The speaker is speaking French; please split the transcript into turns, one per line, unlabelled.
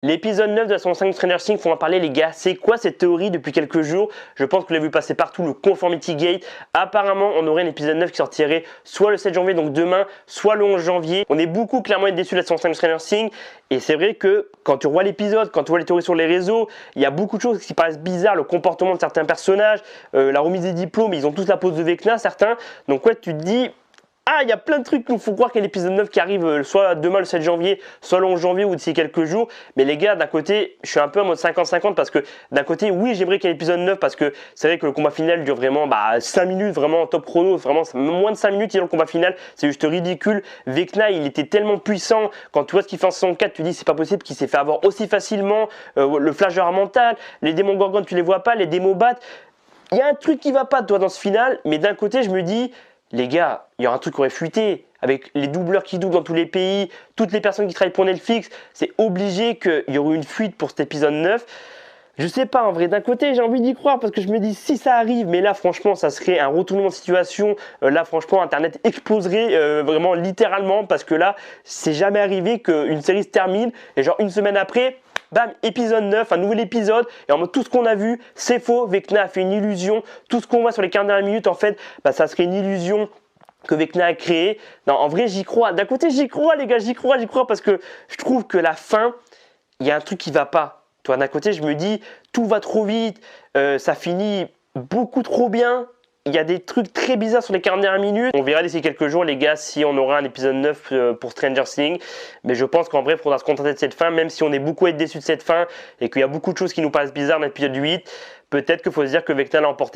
L'épisode 9 de la saison 5 de Stranger Things, faut en parler les gars, c'est quoi cette théorie depuis quelques jours? Je pense que vous l'avez vu passer partout, le Conformity Gate. Apparemment, on aurait un épisode 9 qui sortirait soit le 7 janvier, donc demain, soit le 11 janvier. On est beaucoup clairement déçus de la saison 5 de Stranger Things. Et c'est vrai que quand tu revois l'épisode, quand tu vois les théories sur les réseaux, il y a beaucoup de choses qui paraissent bizarres, le comportement de certains personnages, la remise des diplômes, ils ont tous la pose de Vecna, certains. Donc ouais, tu te dis... Ah, il y a plein de trucs qu'il faut croire qu'il y a l'épisode 9 qui arrive soit demain le 7 janvier, soit le 11 janvier ou d'ici quelques jours. Mais les gars, d'un côté, je suis un peu en mode 50-50 parce que d'un côté, oui, j'aimerais qu'il y ait l'épisode 9 parce que c'est vrai que le combat final dure vraiment 5 minutes, vraiment en top chrono, vraiment moins de 5 minutes il y a le combat final, c'est juste ridicule. Vecna, il était tellement puissant, quand tu vois ce qu'il fait en saison 4, tu dis c'est pas possible qu'il s'est fait avoir aussi facilement, le flash mental, les démons gorgones tu les vois pas, les démos battent. Il y a un truc qui va pas toi dans ce final, mais d'un côté je me dis, les gars, il y aura un truc qui aurait fuité avec les doubleurs qui doublent dans tous les pays, toutes les personnes qui travaillent pour Netflix, c'est obligé qu'il y aurait une fuite pour cet épisode 9. Je sais pas en vrai, d'un côté j'ai envie d'y croire parce que je me dis si ça arrive, mais là franchement ça serait un retournement de situation, là franchement internet exploserait vraiment littéralement parce que là c'est jamais arrivé qu'une série se termine et genre une semaine après, bam, épisode 9, un nouvel épisode, et en mode tout ce qu'on a vu, c'est faux, Vecna a fait une illusion, tout ce qu'on voit sur les 40 dernières minutes, en fait, ça serait une illusion que Vecna a créée. Non, en vrai, j'y crois. D'un côté, j'y crois, les gars, j'y crois, parce que je trouve que la fin, il y a un truc qui va pas. Toi, d'un côté, je me dis, tout va trop vite, ça finit beaucoup trop bien. Il y a des trucs très bizarres sur les 40 dernières minutes. On verra d'ici quelques jours, les gars, si on aura un épisode 9 pour Stranger Things. Mais je pense qu'en vrai, il faudra se contenter de cette fin, même si on est beaucoup à être déçu de cette fin et qu'il y a beaucoup de choses qui nous paraissent bizarres dans l'épisode 8. Peut-être qu'il faut se dire que Vecna l'a emporté.